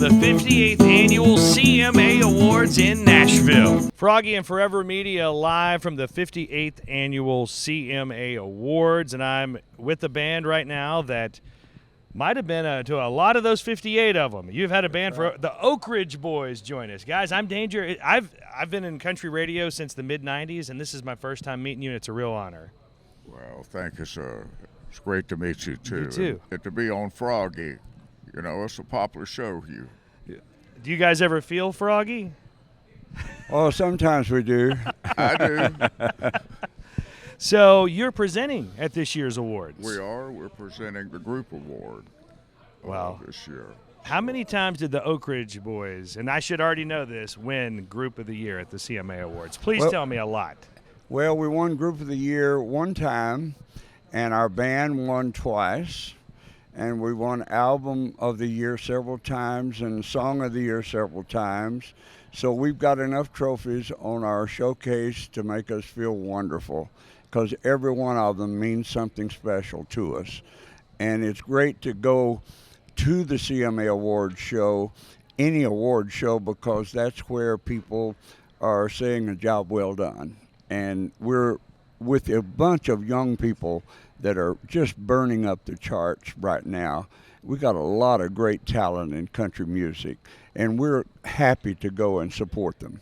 the 58th Annual CMA Awards in Nashville. Froggy and Forever Media live from the 58th Annual CMA Awards, and I'm with the band right now that might have been to a lot of those 58 of them. You've had a band for the Oak Ridge Boys join us. Guys, I'm Danger. I've been in country radio since the mid-'90s, and this is my first time meeting you, and it's a real honor. Well, thank you, sir. It's great to meet you, too. You too. And to be on Froggy. You know, it's a popular show here. Do you guys ever feel Froggy? Oh, sometimes we do. I do. So you're presenting at this year's awards. We are. We're presenting the group award this year. How many times did the Oak Ridge Boys, and I should already know this, win Group of the Year at the CMA Awards? Please tell me a lot. Well, we won Group of the Year one time, and our band won twice. And we won Album of the Year several times and Song of the Year several times. So we've got enough trophies on our showcase to make us feel wonderful, because every one of them means something special to us. And it's great to go to the CMA Awards show, any award show, because that's where people are saying a job well done. And we're with a bunch of young people that are just burning up the charts right now. We got a lot of great talent in country music, and we're happy to go and support them.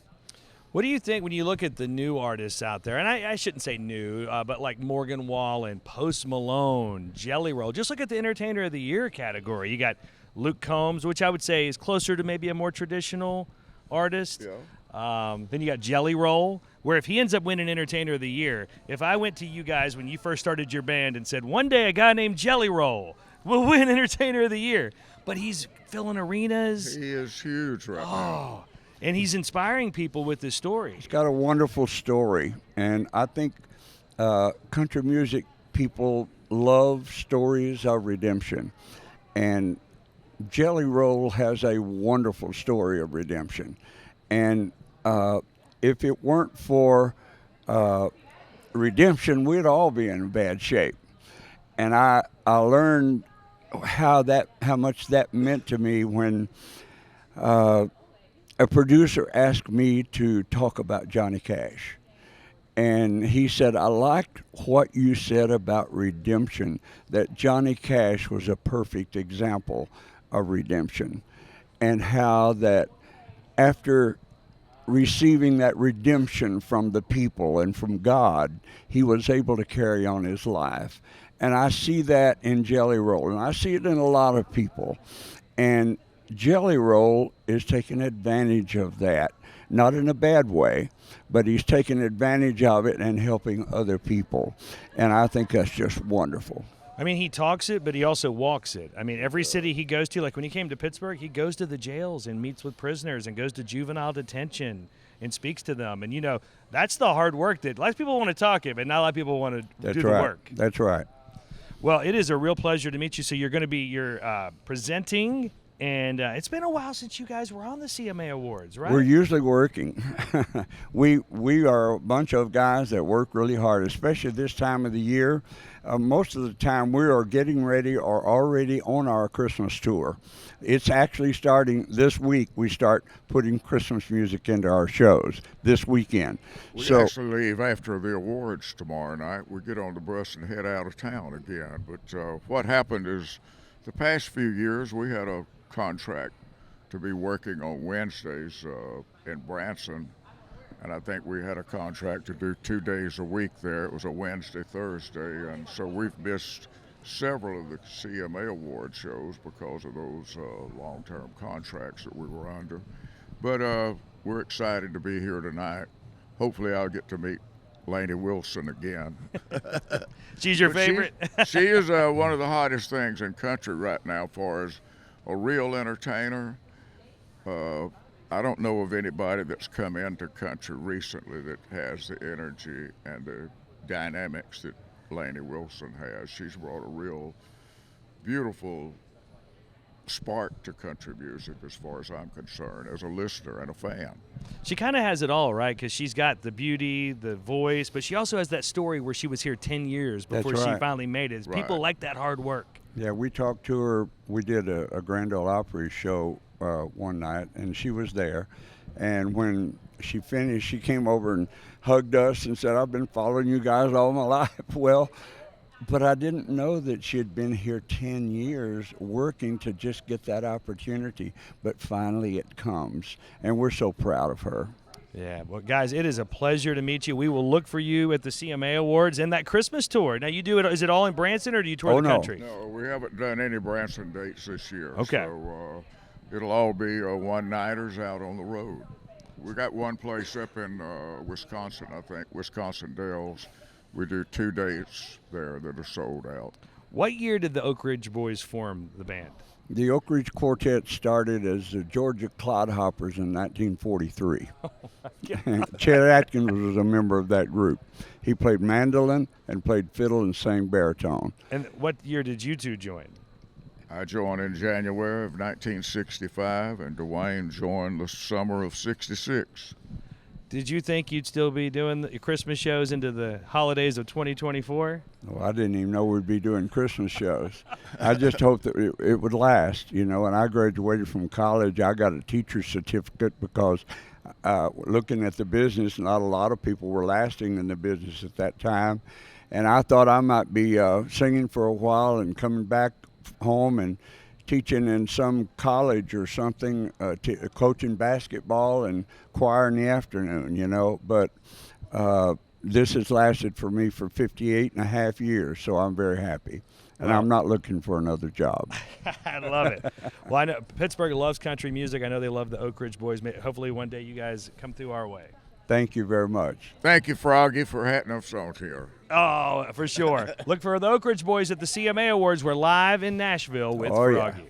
What do you think when you look at the new artists out there? And I shouldn't say new, but like Morgan Wallen, Post Malone, Jelly Roll. Just look at the Entertainer of the Year category. You got Luke Combs, which I would say is closer to maybe a more traditional artist. Yeah. Then you got Jelly Roll, where if he ends up winning Entertainer of the Year, if I went to you guys when you first started your band and said, one day a guy named Jelly Roll will win Entertainer of the Year, but he's filling arenas. He is huge right now. And he's inspiring people with his story. He's got a wonderful story, and I think country music people love stories of redemption. And Jelly Roll has a wonderful story of redemption. And if it weren't for redemption, we'd all be in bad shape. And I learned how much that meant to me when a producer asked me to talk about Johnny Cash. And he said, I liked what you said about redemption, that Johnny Cash was a perfect example of redemption, and how that after receiving that redemption from the people and from God, he was able to carry on his life. And I see that in Jelly Roll, and I see it in a lot of people. And Jelly Roll is taking advantage of that, not in a bad way, but he's taking advantage of it and helping other people. And I think that's just wonderful. I mean, he talks it, but he also walks it. I mean, every city he goes to, like when he came to Pittsburgh, he goes to the jails and meets with prisoners and goes to juvenile detention and speaks to them. And, you know, that's the hard work that a lot of people want to talk it, but not a lot of people want to do the work. That's right. Well, it is a real pleasure to meet you. So you're going to be presenting, and it's been a while since you guys were on the CMA Awards, right? We're usually working. we are a bunch of guys that work really hard, especially this time of the year. Most of the time we are getting ready or already on our Christmas tour. It's actually starting this week. We start putting Christmas music into our shows this weekend. We actually leave after the awards tomorrow night. We get on the bus and head out of town again. But what happened is the past few years we had a contract to be working on Wednesdays in Branson. And I think we had a contract to do 2 days a week there. It was a Wednesday, Thursday, and so we've missed several of the CMA award shows because of those long-term contracts that we were under. But we're excited to be here tonight. Hopefully I'll get to meet Lainey Wilson again. She's your favorite? She is one of the hottest things in country right now as far as a real entertainer. I don't know of anybody that's come into country recently that has the energy and the dynamics that Lainey Wilson has. She's brought a real beautiful spark to country music as far as I'm concerned, as a listener and a fan. She kind of has it all, right? Because she's got the beauty, the voice, but she also has that story where she was here 10 years before she finally made it. People like that hard work. Yeah, we talked to her. We did a Grand Ole Opry show one night, and she was there. And when she finished, she came over and hugged us and said, "I've been following you guys all my life." Well, but I didn't know that she had been here 10 years working to just get that opportunity. But finally it comes, and we're so proud of her. Yeah, well, guys, it is a pleasure to meet you. We will look for you at the CMA Awards and that Christmas tour. Now, you do it. Is it all in Branson, or do you tour the country? No, we haven't done any Branson dates this year. Okay. So it'll all be one-nighters out on the road. We got one place up in Wisconsin, I think, Wisconsin Dells. We do 2 dates there that are sold out. What year did the Oak Ridge Boys form the band? The Oak Ridge Quartet started as the Georgia Clodhoppers in 1943. Chet Atkins was a member of that group. He played mandolin and played fiddle and sang baritone. And what year did you two join? I joined in January of 1965, and Dwayne joined the summer of '66. Did you think you'd still be doing the Christmas shows into the holidays of 2024? Well, I didn't even know we'd be doing Christmas shows. I just hoped that it would last, you know. And I graduated from college. I got a teacher's certificate because looking at the business, not a lot of people were lasting in the business at that time. And I thought I might be singing for a while and coming back home and teaching in some college or something, coaching basketball and choir in the afternoon, you know. But this has lasted for me for 58 and a half years, so I'm very happy. And I'm not looking for another job. I love it. Well, I know Pittsburgh loves country music. I know they love the Oak Ridge Boys. Hopefully one day you guys come through our way. Thank you very much. Thank you, Froggy, for having us on here. Oh, for sure. Look for the Oak Ridge Boys at the CMA Awards. We're live in Nashville with Oh, Froggy. Yeah.